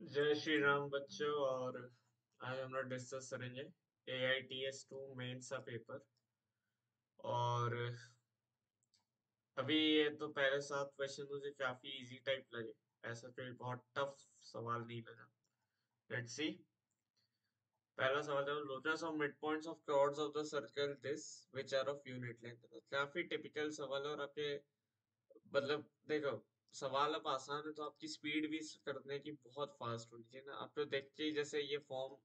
जय श्री राम बच्चों। और आज हम लोग डिस्कस करेंगे AITS 2 मेंस का पेपर। और अभी ये तो पहले 7 क्वेश्चन मुझे काफी इजी टाइप लगे, ऐसा कोई बहुत टफ सवाल नहीं लगा। Let's see. पहला सवाल है, locus of mid points of chords of the circle this which are of unit length. काफी टिपिकल सवाल है। और आपके मतलब देखो, सवाल अब आसान है तो आपकी स्पीड भी करने की बहुत फास्ट होनी चाहिए ना। आप तो देख के ही जैसे ये फॉर्म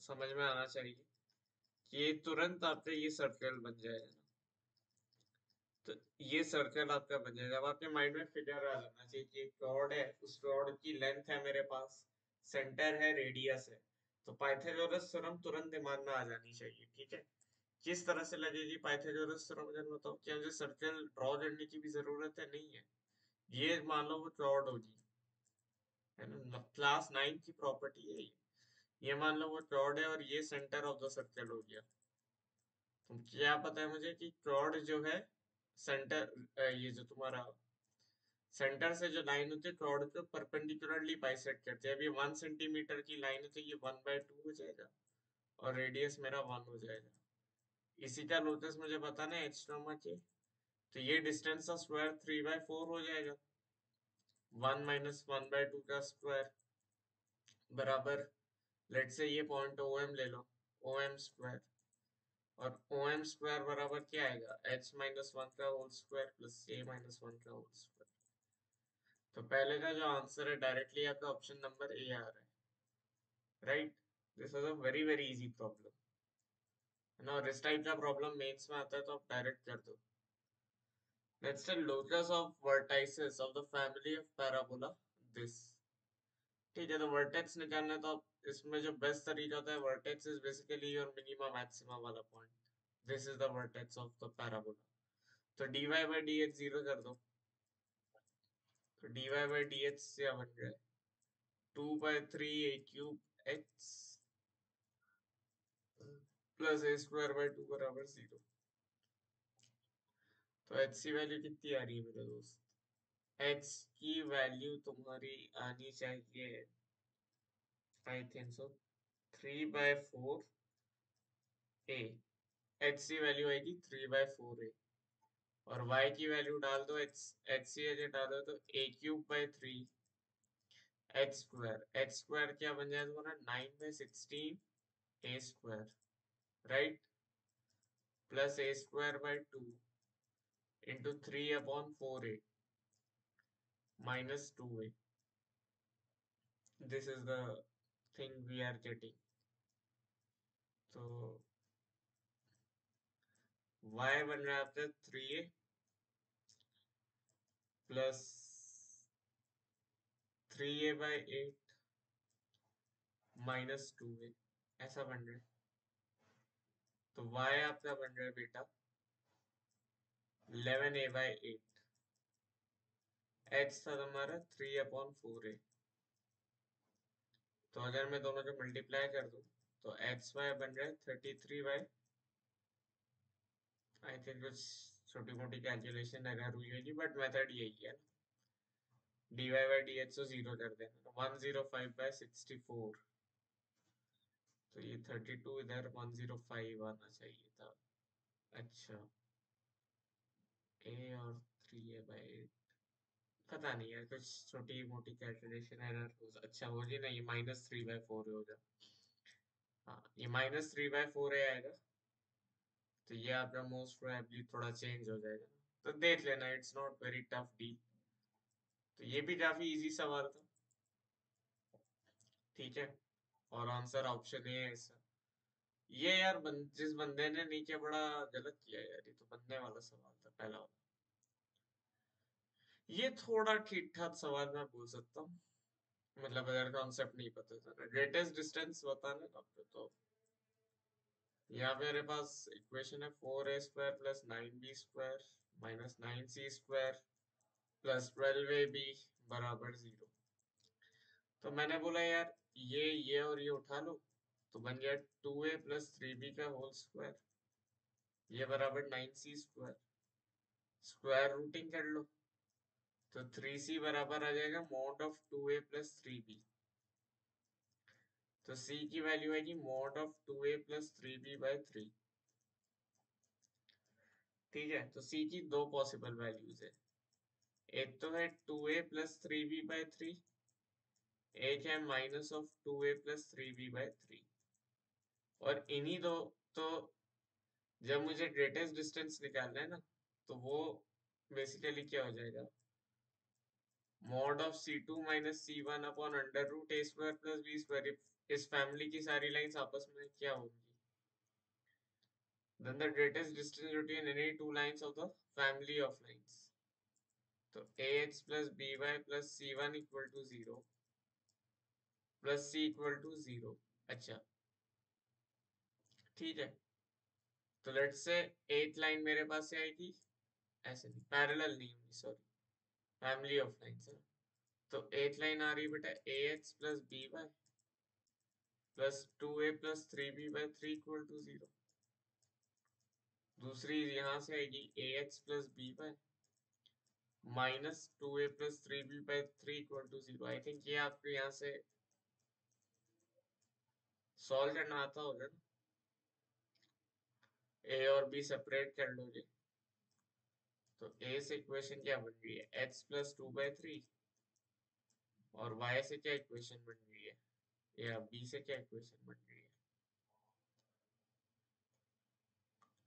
समझ में आना चाहिए कि ये तुरंत आपका ये सर्कल बन जाएगा ना। तो ये सर्कल आपका बन जाएगा। अब आपके माइंड में फिगर आ जाना चाहिए कि एक रॉड है, उस रॉड की लेंथ है मेरे पास, सेंटर है, रेडियस है। तो पाइथागोरस थ्योरम तुरंत दिमाग में आ जानी चाहिए। ठीक है, किस तरह से लगेगी पाइथागोरस थ्योरम अगर बताओ, क्या मुझे सर्कल ड्रॉ करने की भी जरूरत है? नहीं है। ये मान लो वो रॉड होगी, है ना, क्लास 9 की प्रॉपर्टी है ये मान लो वो रॉड है और ये सेंटर ऑफ द सर्कल हो गया। तो क्या पता है मुझे कि चौड़ जो है सेंटर, ये जो तुम्हारा सेंटर से जो लाइन होती है चौड़ को परपेंडिकुलरली बाइसेक्ट करती है। अभी 1 सेंटीमीटर की लाइन है तो ये 1/2 हो जाएगा और रेडियस मेरा 1 हो जाएगा। इसी का लोकस मुझे पता ना एच नॉमा के, तो ये डिस्टेंस का स्क्वायर 3/4 हो जाएगा। 1 - 1/2 का स्क्वायर बराबर, लेट से ये पॉइंट ओ एम ले लो, ओ एम स्क्वायर। और ओ एम स्क्वायर बराबर क्या आएगा, h - 1 का होल स्क्वायर प्लस a - 1 का होल स्क्वायर। तो पहले का जो आंसर है डायरेक्टली आपका ऑप्शन नंबर ए आ रहा है, right. This is a very very easy problem, है ना। और इस टाइप का प्रॉब्लम मेंस में आता है तो आप डायरेक्ट कर दो। नेक्स्ट है locus of vertices of the family of parabola this. ठीक है, तो वर्टेक्स निकालना है तो आप इसमें जो बेस्ट तरीका होता है, vertex is basically your minimum maximum वाला point. This is the vertex of the parabola. तो dy/dx 0 कर दो। तो dy/dx से बन गया 2/3 a³ प्लस a² 2 बराबर 0। तो h की वैल्यू कितनी आ रही है मेरे दोस्त? h की वैल्यू तुम्हारी आनी चाहिए, I think so, 3/4 a। h की वैल्यू आएगी 3/4 a। और y की वैल्यू डाल दो, h की वैल्यू डालो तो a³ / 3 h²। क्या बन जाएगा तुम्हारा 9/16 a², right, plus a² 2 into 3/4 a -2 a। This is the thing we are getting. तो y बन रहा है आपका 3a प्लस 3a/8 -2a, ऐसा बन रहा है। तो y आपका बन रहा है बेटा 11a/8। h था तुम्हारा 3/4a। तो अगर मैं दोनों को मल्टीप्लाई कर दूं तो एक्स वाई बन रहा है 33/, आई थिंक कुछ छोटी मोटी कैलकुलेशन अगर हुई होगी बट मेथड यही है। dy/dx को 0 कर देना, 105/64। तो ये 32 इधर 105 आना चाहिए था। अच्छा, a और 3a/8, पता नहीं है, कुछ छोटी मोटी कैलकुलेशन एरर हो। अच्छा होगी नहीं, -3/4 हो जाए। हाँ, ये -3/4 आएगा। तो ये आपका मोस्ट प्रोबेबली थोड़ा चेंज हो जाएगा ना, तो देख लेना, it's not very tough deal. तो ये भी काफी इजी सवाल था। ठीक है, और आंसर ऑप्शन ए है इसका। ये यार जिस बंदे ने नहीं किया बड़ा गलत किया यार, ये तो बनने वाला सवाल था पहला वाला। ये थोड़ा ठीक ठाक सवाल मैं बोल सकता हूँ, मतलब अगर कॉन्सेप्ट नहीं पता था ना, ग्रेटेस्ट डिस्टेंस बताना ना आपको। तो यहाँ पे मेरे पास इक्वेशन है 4a² plus 9b² -9c² plus 12ab बराबर 0। तो मैंने बोला यार ये और ये उठा लो, तो बन गया 2a प्लस 3b का होल स्क्वायर, ये बराबर 9c²। स्क्वायर रूटिंग कर लो, तो 3c बराबर आ जाएगा mod of 2a plus 3b। तो c की वैल्यू आएगी mod of 2a plus 3b/3। ठीक है, तो c की दो पॉसिबल वैल्यूज है, एक तो है 2a प्लस 3b/3, एक है minus of 2a plus 3b/3। और इन्हीं दो, तो जब मुझे ग्रेटेस्ट डिस्टेंस निकालना है ना, तो वो बेसिकली क्या हो जाएगा, mod of c2 minus c1 upon under root a square plus b square. इस फैमिली की सारी लाइंस आपस में क्या होंगी, then the greatest distance between any two lines of the family of lines। तो ax plus by plus c1 equal to 0 plus c equal to 0। अच्छा, ठीक है, तो लेट्स से एक लाइन मेरे पास से आएगी, ऐसे नहीं, पैरेलल नहीं होगी, सॉरी, फैमिली ऑफ लाइंस है। तो एक लाइन आ रही है बेटा ax plus by plus 2a plus 3b/3 equal to 0। दूसरी यहाँ से आएगी ax plus by minus 2a plus 3b/3 equal to 0। I think ये आपको यहाँ से सॉल्व करना आता होगा ना, ए और बी सेपरेट कर लोगे, तो ए से इक्वेशन क्या बन रही है, x प्लस 2/3, और y से क्या इक्वेशन बन रही है, या बी से क्या इक्वेशन बन रही है।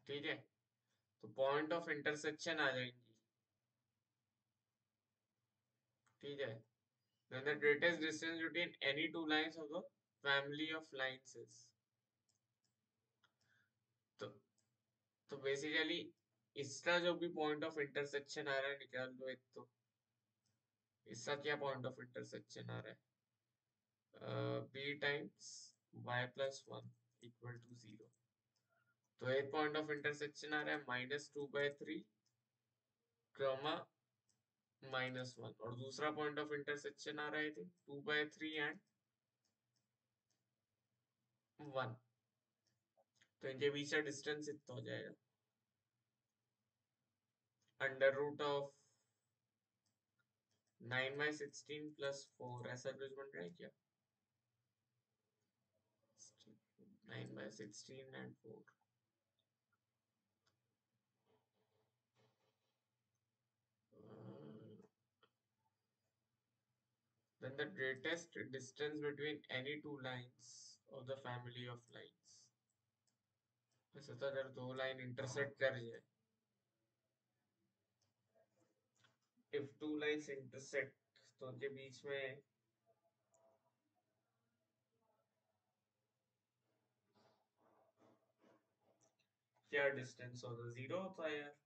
ठीक है, तो पॉइंट ऑफ इंटरसेक्शन आ जाएंगी। ठीक है, then the greatest distance between any two lines of the family of lines is, तो बेसिकली इसका जो भी पॉइंट ऑफ इंटरसेक्शन आ रहा है निकाल लो एक, तो इसका क्या पॉइंट ऑफ इंटरसेक्शन आ रहा है, b times y plus 1 equal to 0। तो एक पॉइंट ऑफ इंटरसेक्शन आ रहा है -2/3 क्रॉमा -1, और दूसरा पॉइंट ऑफ इंटरसेक्शन आ रहा है 2/3 एंड 1। तो इनके बीच का डिस्टेंस इतना हो जाएगा अंडर रूट ऑफ 9/16 प्लस 4, ऐसा कुछ बन रहा है क्या, 9/16 and 4। Then the greatest distance between any two lines of the family of lines, वैसे तो अगर दो लाइन इंटरसेक्ट कर जाए, if two lines intersect, तो उनके बीच में क्या डिस्टेंस होता है, 0 होता है यार।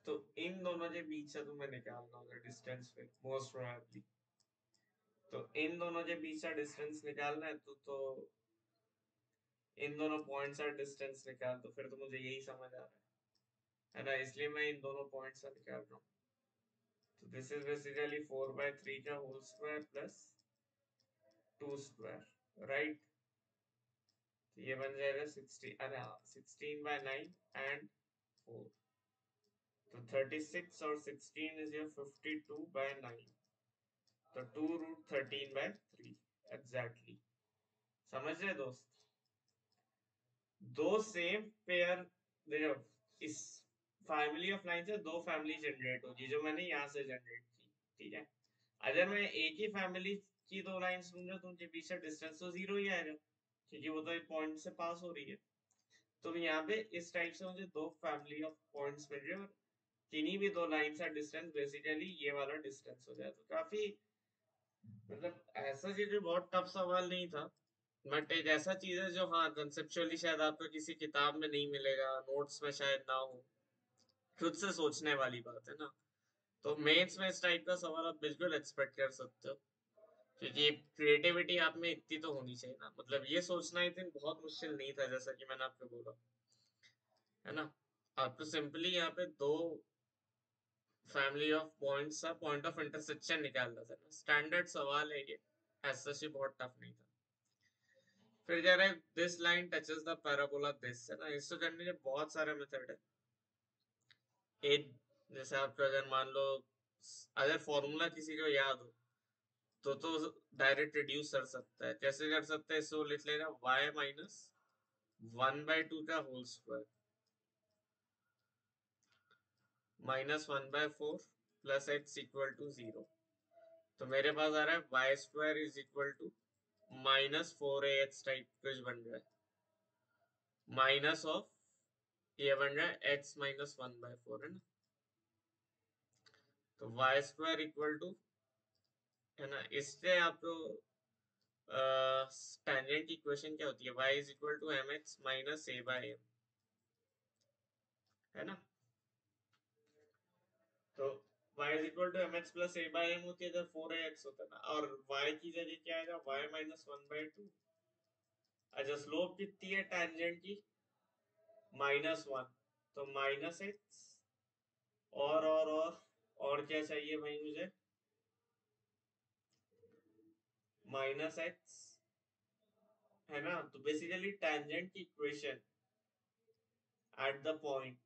तो इन दोनों के बीच से तुम्हें निकालना होगा डिस्टेंस, फिर मोस्ट प्रोबेबली तो इन दोनों के बीच का डिस्टेंस निकालना है, तो इन दोनों पॉइंट्स का डिस्टेंस निकाल, तो फिर तो मुझे यही समझ आ रहा है ना, इसलिए मैं इन दोनों पॉइंट्स का निकाल रहा हूँ। तो दिस इज बेसिकली 4/3 का whole square plus 2 square, right. तो ये बन जाएगा 16, अरे हाँ, 16/9 एंड 4। तो 36 और 16 इज योर 52/9, तो 2√13/3 एग्जैक्टली। समझ रहे दोस्त, दो सेम पेयर, देखो इस फैमिली ऑफ लाइन से दो फैमिली जनरेट होगी जो मैंने यहाँ से जनरेट की। ठीक है, अगर मैं एक ही फैमिली की दो लाइंस लूंगा तो उनके बीच का डिस्टेंस तो 0 ही आएगा, क्योंकि वो तो एक पॉइंट से पास हो रही है। तो यहाँ पे इस टाइप से मुझे दो फैमिली ऑफ पॉइंट्स मिल रहे हैं, और किन्हीं भी दो लाइन का डिस्टेंस बेसिकली ये वाला डिस्टेंस हो जाए। तो काफी, मतलब ऐसा चीज बहुत टफ सवाल नहीं था, बट एक ऐसा चीज है जो हाँ कंसेप्चुअली शायद आपको किसी किताब में नहीं मिलेगा, नोट्स में शायद ना हो, खुद से सोचने वाली बात है ना। तो मेंस में इस टाइप का सवाल आप बिल्कुल एक्सपेक्ट कर सकते हो, क्योंकि क्रिएटिविटी आप में इतनी तो होनी चाहिए ना, मतलब ये सोचना आई थिंक बहुत मुश्किल नहीं था, जैसा कि मैंने आपको बोला है ना। आपको सिंपली यहाँ पे दो फैमिली ऑफ पॉइंट्स का पॉइंट ऑफ इंटरसेक्शन निकालना था, स्टैंडर्ड सवाल है ये, ऐसा ही बहुत टफ नहीं था। फिर कह रहे हैं this line touches the parabola this, है ना। इसको करने के बहुत सारे मेथड है। एक, जैसे आपको अगर मान लो, अगर फॉर्मूला किसी को याद हो, तो डायरेक्ट रिड्यूस कर सकता है। कैसे कर सकता है, इसको लिख लेगा y माइनस 1/2 का whole square -1/4 plus x equal to 0। तो मेरे पास आ रहा है Y square is equal to -4ax type कुछ बन रहा है, माइनस ऑफ ये बन रहा है x -1/4 है ना। तो वाई स्क्वायर इक्वल टू है ना, इससे आपको टैंजेंट की इक्वेशन क्या होती है, y is equal to mx minus a/m है ना। तो y is equal to mx plus a/m होती है जब 4ax होता है ना, और y की जगह क्या आएगा y -1/2। अच्छा स्लोप कितनी है टैंजेंट की, -1, तो -x और क्या चाहिए भाई मुझे, -x है ना। तो बेसिकली टैंजेंट की इक्वेशन एट द पॉइंट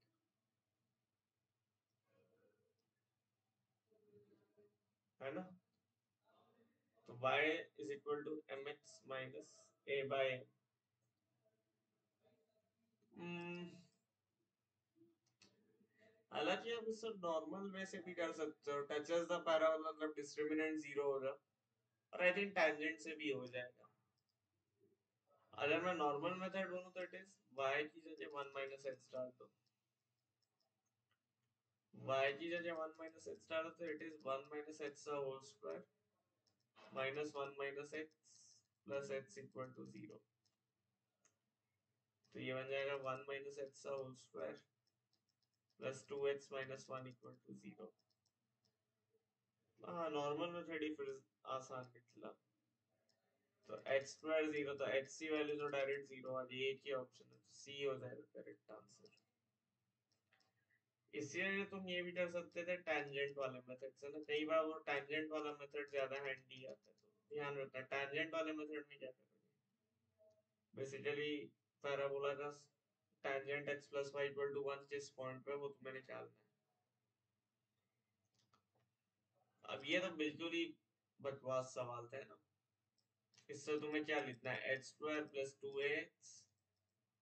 है ना, तो y is equal to mx minus a/m। हालांकि आप इसको नॉर्मल वे से भी कर सकते हो, टचेस द पैराबोला मतलब डिस्क्रिमिनेंट जीरो होगा, और आई थिंक टैंजेंट से भी हो जाएगा। अगर मैं नॉर्मल मेथड बोलूं तो इट इज y की जगह 1 माइनस x डाल दो, y की जगह 1 माइनस x डालो तो इट इज 1 माइनस x का whole square minus 1 minus x plus x equal to 0। तो ये बन जाएगा 1 माइनस x का whole square plus 2x minus 1 equal to 0। हाँ नॉर्मल मेथड ही फिर आसान निकला। तो x स्क्वायर 0, तो x की वैल्यू तो डायरेक्ट 0 आ गई, एक ही ऑप्शन है, सी हो जाएगा करेक्ट आंसर। इसलिए तुम ये भी कर सकते थे टैंजेंट वाले मेथड से ना, कई बार वो टैंजेंट वाला मेथड ज्यादा हैंडी आता है, तो ध्यान रखना टैंजेंट वाले मेथड में क्या करोगे। बेसिकली पैराबोला का tangent x plus Y equal to 1 जिस पॉइंट पे वो तुम्हें निकालना है। अब ये तो बिल्कुल ही बकवास सवाल था ना, इससे तुम्हें क्या लिखना है, x square plus 2ax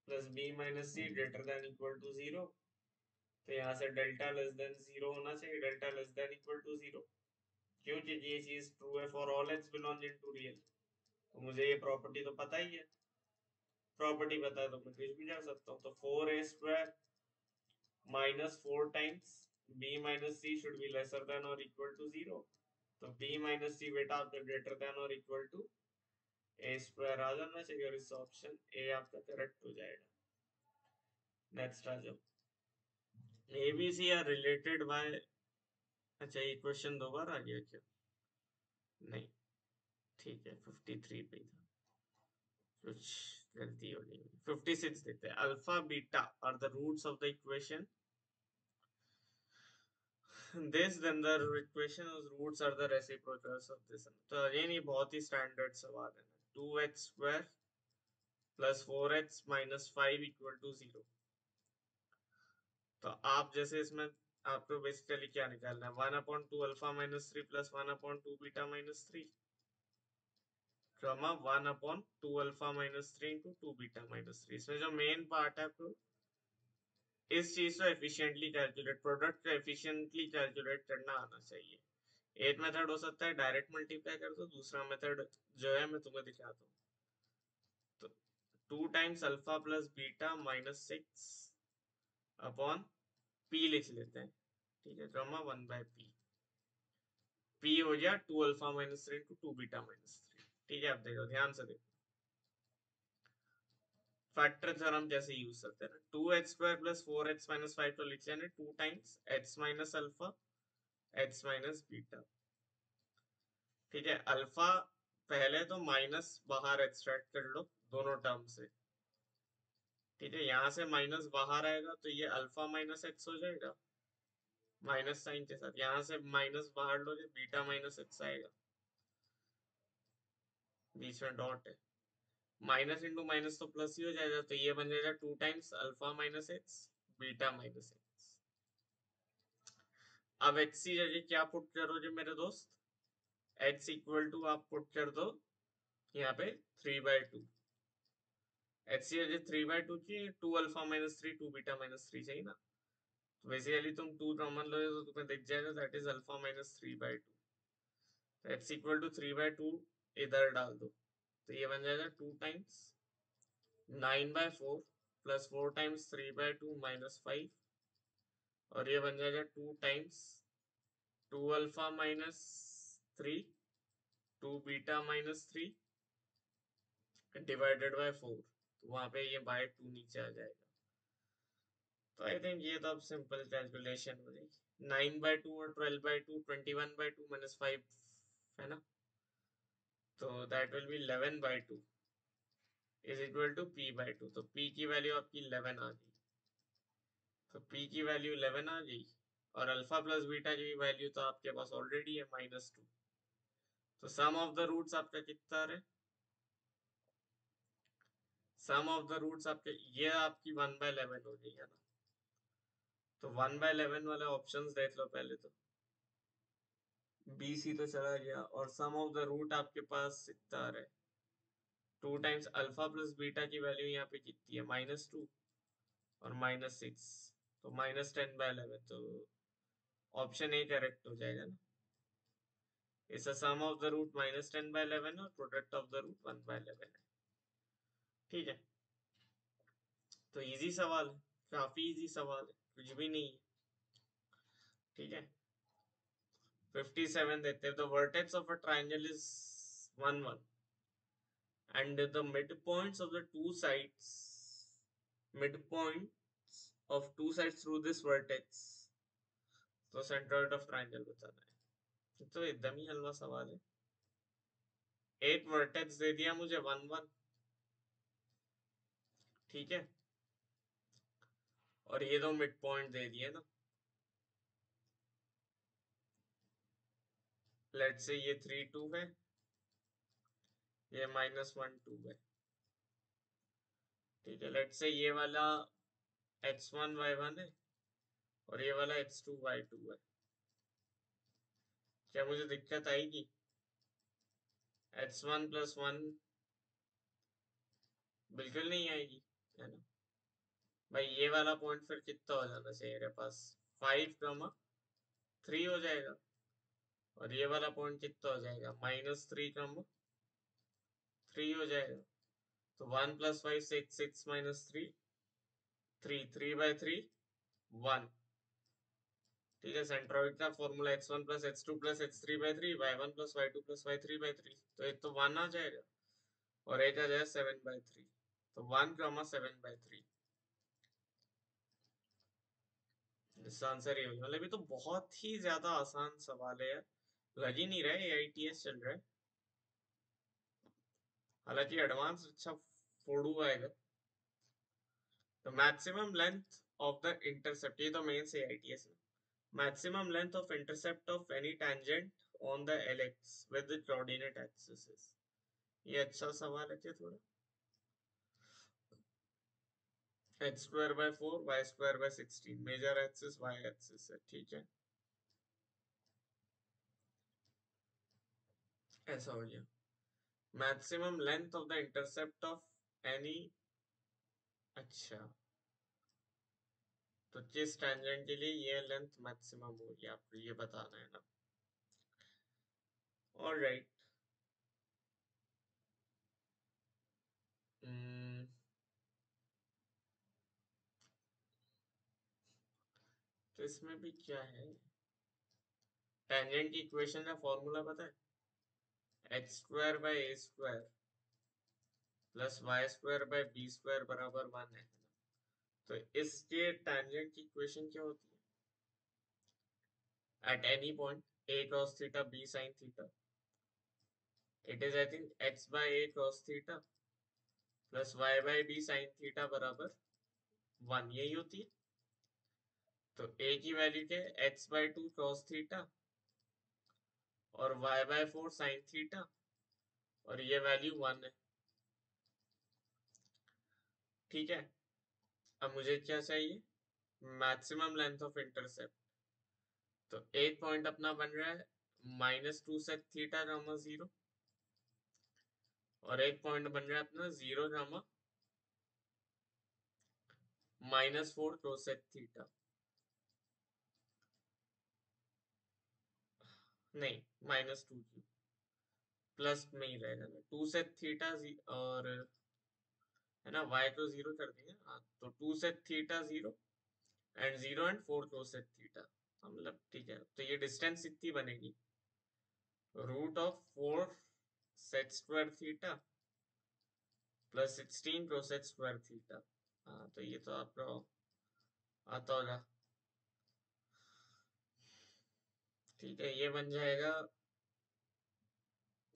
plus b minus C greater than equal to 0। तो यहाँ से डेल्टा लेस देन 0 होना चाहिए, delta less than equal to 0, क्योंकि ये चीज ट्रू है for all x belonging to real. तो मुझे ये प्रॉपर्टी तो पता ही है, प्रॉपर्टी पता है तो मैं कुछ भी कर सकता हूँ। तो 4a² minus 4 times b minus C should be lesser than और इक्वल टू 0। तो b माइनस सी बेटा आपका ग्रेटर देन और इक्वल टू a² आ जाना चाहिए, और इस ऑप्शन ए आपका करेक्ट हो जाएगा। नेक्स्ट आ जाओ, एबीसी आर रिलेटेड बाय, अच्छा ये क्वेश्चन दो बार आ गया क्या, नहीं ठीक है 53 पे ही था, कुछ गलती हो गई। 56 देखते हैं, alpha beta are the roots of the equation this, then the equation of roots are the reciprocals of this। तो अगेन ये बहुत ही स्टैंडर्ड सवाल है ना, 2x² plus 4x minus 5 equal to 0। तो आप जैसे इसमें आपको बेसिकली क्या निकालना है, 1/2 alpha minus 3 plus 1/2 beta minus 3 कमा 1/2 alpha minus 3 into 2 beta minus 3। इसमें जो मेन पार्ट है आपको इस चीज को एफिशिएंटली कैलकुलेट, प्रोडक्ट को एफिशिएंटली कैलकुलेट करना आना चाहिए। एक मेथड हो सकता है डायरेक्ट मल्टीप्लाई कर दो, दूसरा मेथड जो है मैं तुम्हें दिखाता हूँ। तो 2 times alpha plus beta minus 6 upon P लिख लेते हैं, ठीक है, कमा 1/p। पी हो गया 2 alpha minus 3 into 2 beta minus 3। ठीक है, आप देखो ध्यान से देखो फैक्टर थ्योरम कैसे यूज करते हैं। 2x² प्लस 4x माइनस 5 तो लिख लेंगे 2 times x minus alpha x minus beta. ठीक है, अल्फा पहले तो माइनस बाहर एक्सट्रैक्ट कर लो दोनों टर्म से। ठीक है, यहाँ से माइनस बाहर आएगा तो ये अल्फा माइनस एक्स हो जाएगा माइनस साइन के साथ, यहाँ से माइनस बाहर लो जो बीटा माइनस एक्स आएगा, बीच में डॉट है, माइनस इंटू माइनस तो प्लस ही हो जाएगा। तो ये बन जाएगा 2 times alpha minus x beta minus x. अब एक्स की जगह क्या पुट करोगे मेरे दोस्त, x इक्वल टू आप पुट कर दो यहाँ पे 3/2। एच सी 3/2 की 2 अल्फा माइनस 3 2 बीटा माइनस 3 चाहिए ना, तो बेसिकली तुम 2 कॉमन लो तो तुम्हें दिख जाएगा that is alpha minus 3/2। X equal to 3/2 इधर डाल दो तो ये बन जाएगा 2 टाइम्स 9/4 प्लस 4 टाइम्स 3/2 माइनस 5, और ये बन जाएगा 2 times 2 alpha minus 3 2 beta minus 3 divided by 4, तो वहां पे ये बाय 2 नीचे आ जाएगा। तो आई थिंक ये तो अब सिंपल कैलकुलेशन हो जाएगी। 9/2 और 12/2 21/2 माइनस 5 है ना, तो that will be 11/2 is equal to p/2। तो p की वैल्यू आपकी 11 आ गई, तो p की वैल्यू 11 आ गई, और अल्फा प्लस बीटा की वैल्यू तो आपके पास ऑलरेडी है -2। तो सम ऑफ द रूट्स आपका कितना है, सम ऑफ द रूट्स आपके ये आपकी 1/11 हो गई है ना, तो 1/11 वाले ऑप्शंस देख लो पहले। तो बी सी तो चला गया, और सम ऑफ द रूट आपके पास कितना है 2 टाइम्स अल्फा प्लस बीटा की वैल्यू यहाँ पे कितनी है -2 और -6, तो -10/11, तो ऑप्शन ए करेक्ट हो जाएगा ना। इस सम ऑफ द रूट -10/11 और प्रोडक्ट ऑफ द रूट 1/11 है। ठीक है, तो इजी सवाल है, काफी इजी सवाल है, कुछ भी नहीं है। ठीक है, 57 देते हैं। The vertex of a triangle is 1 1 and the midpoints of the two sides midpoints of two sides through this vertex, तो सेंट्रोइड ऑफ ट्राइंगल बताना है। तो एकदम ही हलवा सवाल है। एक वर्टेक्स दे दिया मुझे 1 1, ठीक है, और ये दो मिड पॉइंट दे दिए ना, लेट से ये 3 2 है, ये -1 2 है। ठीक है, लेट से ये वाला x1 y1 है और ये वाला x2 y2 है। क्या मुझे दिक्कत आएगी? x1 + 1 बिल्कुल नहीं आएगी, है ना भाई। ये वाला पॉइंट फिर कितना हो जाना चाहिए मेरे पास, 5, 3 हो जाएगा, और ये वाला पॉइंट कितना हो जाएगा, -3, हो जाएगा। तो 1 + 5 6 6 - 3 3 3/3 1। ठीक है, सेंट्रोइड का formula x1 + x2 + x3/3 y1 + y2 + y3/3, तो एक तो 1 आ जाएगा और एक आ जाएगा 7/3, तो 1, 7/3 इसका आंसर ये होगा। मतलब ये तो बहुत ही ज्यादा आसान सवाल है यार, लग ही नहीं रहा है AITS चल रहा है। हालांकि एडवांस अच्छा फोड़ू आएगा। तो maximum length of the intercept, ये तो मेन से AITS है। Maximum length of intercept of any tangent on the LX with the coordinate axis. ये अच्छा सवाल है क्या थोड़ा। x² / 4 y² / 16 major axis y axis है, ठीक है, ऐसा हो गया। Maximum length of the intercept of any, अच्छा, तो किस टेंजेंट के लिए ये लेंथ मैक्सिमम होगी आपको ये बताना है ना। ऑलराइट, तो इसमें भी क्या है, टेंजेंट की इक्वेशन का फॉर्मूला पता है, x² / a² + y² / b² = 1 है। तो इसके टेंजेंट की इक्वेशन क्या होती है, at any point a cos theta b sin theta, it is I think x/a cos theta + y/b sin theta = 1, यही होती है। तो a की वैल्यू क्या है, x/2 cos थीटा और y/4 sin थीटा, और ये वैल्यू 1 है। ठीक है, अब मुझे क्या चाहिए, मैक्सिमम लेंथ ऑफ इंटरसेप्ट। तो एक पॉइंट अपना बन रहा है -2 सेक थीटा गामा 0, और एक पॉइंट बन रहा है अपना 0 गामा -4 कोसेक थीटा, नहीं -2 प्लस में ही रहेगा ना, 2 सेक थीटा और है ना, y को 0 कर देंगे। हाँ, तो 2 sec theta 0 and 0 and 4 cosec theta, मतलब ठीक है। तो ये डिस्टेंस इतनी बनेगी, √4 sec square theta plus 16 cosec square theta. हाँ, तो ये तो आपका आता होगा। ठीक है, ये बन जाएगा।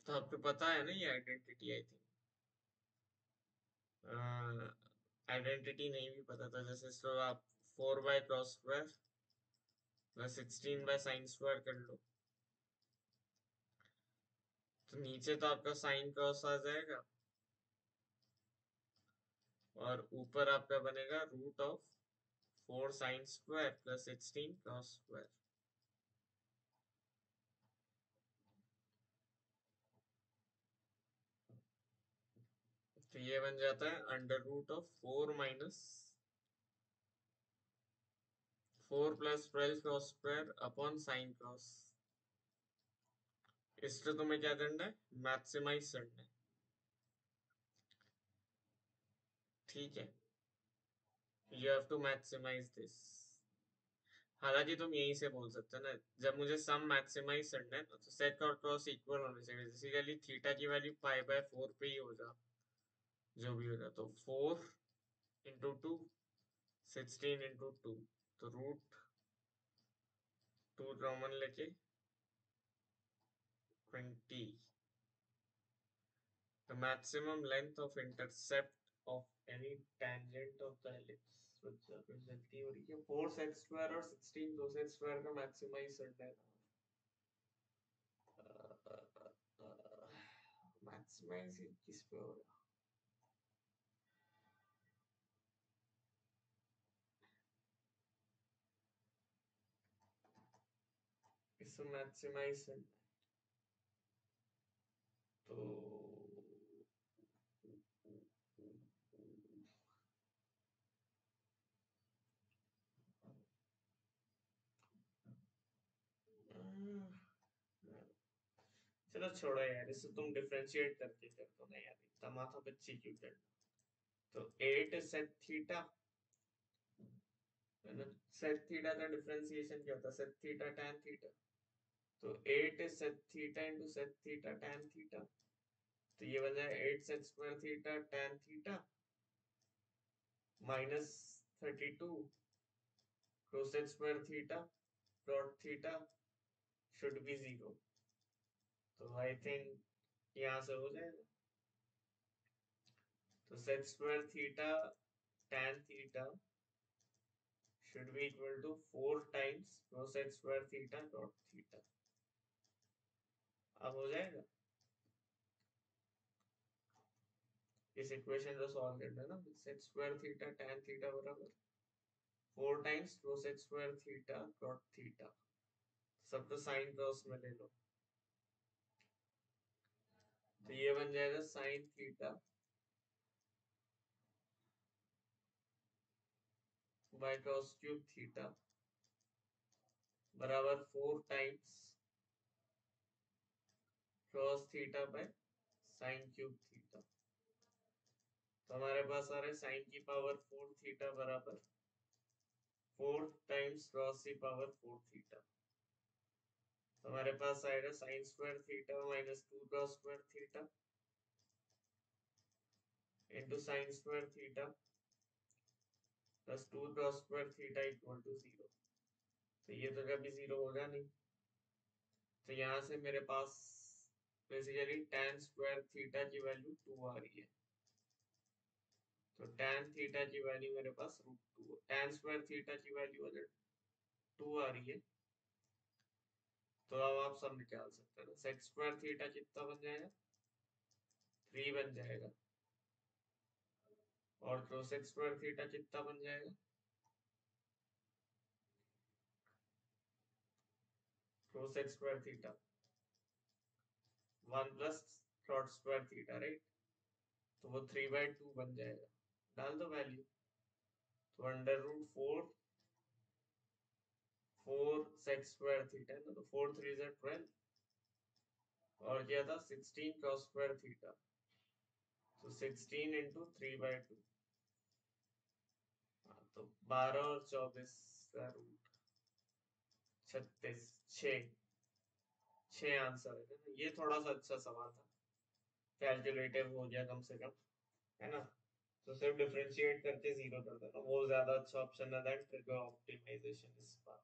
तो आपको पता है ना ये आइडेंटिटी, आई थिंक आइडेंटिटी नहीं भी पता था, जैसे तो आप 4/cos² प्लस 16/sin स्क्वायर कर लो, तो नीचे तो आपका साइन क्रॉस आ जाएगा, और ऊपर आपका बनेगा √4 sin² प्लस 16 cos²। तो ये बन जाता है √4 minus 4 plus 12 cos² upon sine cross. इससे तुम्हें क्या करना है, मैक्सिमाइज करना है। ठीक है, you have to maximise this. हालांकि तुम यहीं से बोल सकते हो ना, जब मुझे सम मैक्सिमाइज करना है तो सेक और क्रॉस इक्वल होने चाहिए, बेसिकली थीटा की वैल्यू π/4 पे ही होगा, जो भी होगा। तो 4 इंटू 2, 16 इंटू 2, तो √2 कॉमन लेके 20। The maximum length of intercept of any tangent of the ellipse गलती हो रही है, 4 sec² और 16 cosec² का मैक्सिमाइज करना है। मैक्सिमाइज किस पे होगा, इसको मैक्सिमाइज करना है। तो चलो छोड़ो यार, इससे तुम डिफरेंशिएट करके कर दो ना यार, इतना माथा बच्ची क्यों करना। तो 8 sec थीटा, sec थीटा का डिफरेंशिएशन क्या होता है, sec थीटा tan थीटा। तो 8 sec theta into sec theta tan theta, तो ये बन जाए 8 sec² theta tan theta minus 32 cosec² theta cot theta should be 0। तो आई थिंक यहाँ से हो जाएगा। तो sec² theta tan theta should be equal to 4 times cosec² theta cot theta. अब हो जाएगा, इस इक्वेशन को सॉल्व करना है ना। sec² थीटा tan थीटा बराबर 4 times cosec² theta cot theta, सब तो साइन क्रॉस में ले लो। तो ये बन जाएगा sine theta by cos³ theta बराबर 4 times cos theta by sin³ theta. तो हमारे पास आ रहा है साइन की पावर 4 थीटा बराबर 4 टाइम्स cos की पावर 4 थीटा। तो हमारे पास आएगा sin² theta minus 2 cos² theta into sin² theta plus 2 cos² theta equal to 0। तो ये तो कभी 0 होगा नहीं। तो यहाँ से मेरे पास बेसिकली tan² थीटा की वैल्यू 2 आ रही है। तो tan थीटा की वैल्यू मेरे पास √2, tan² थीटा की वैल्यू अगर 2 आ रही है, तो अब आप सब निकाल सकते हैं। sec² थीटा कितना बन जाएगा, 3 बन जाएगा, और cosec² थीटा कितना बन जाएगा, cosec² theta 1 plus cot square theta, right? तो वो 3/2 बन जाएगा, डाल दो वैल्यू। तो √4 सेक स्क्वायर थीटा है ना, तो 4 3 ज़ा 12 और क्या था 16 कॉस स्क्वायर थीटा, तो 16 इंटू 3/2। हाँ, तो 12 और 24 का रूट 36, 6 आंसर है ना। ये थोड़ा सा अच्छा सवाल था, कैलकुलेटिव हो गया कम से कम, है ना? तो सिर्फ डिफरेंशिएट करके जीरो कर देना, वो ज्यादा अच्छा ऑप्शन है दैन ट्रिगर ऑप्टिमाइजेशन इस बात।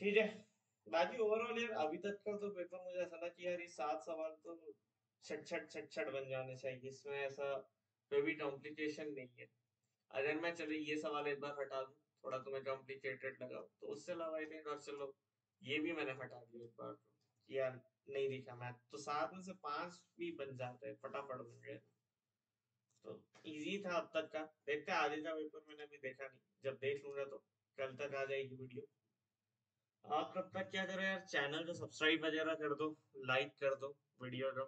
ठीक है। बाकी ओवरऑल यार अभी तक का तो पेपर मुझे ऐसा था कि यार ये 7 सवाल तो छट छट छट छट बन जाने चाहिए, इसमें ऐसा कोई भी कॉम्प्लिकेशन नहीं है। अगर मैं चलो ये सवाल एक बार हटा दूं, थोड़ा तुम्हें कॉम्प्लिकेटेड लगा तो उससे अलावा आई थिंक, और चलो ये भी मैंने हटा दिया एक बार तो, कि यार नहीं दिखा मैथ, तो 7 में से 5 भी बन जाते हैं, फटाफट बन गए। तो इजी था अब तक का, देखते हैं आगे का पेपर, मैंने अभी देखा नहीं, जब देख लूंगा तो कल तक आ जाएगी वीडियो। आप तब तक क्या करो यार, चैनल को सब्सक्राइब वगैरह कर दो, लाइक कर दो वीडियो को।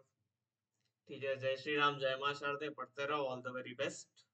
ठीक है, जय श्री राम, जय मां शारदे, पढ़ते रहो, ऑल द वेरी बेस्ट।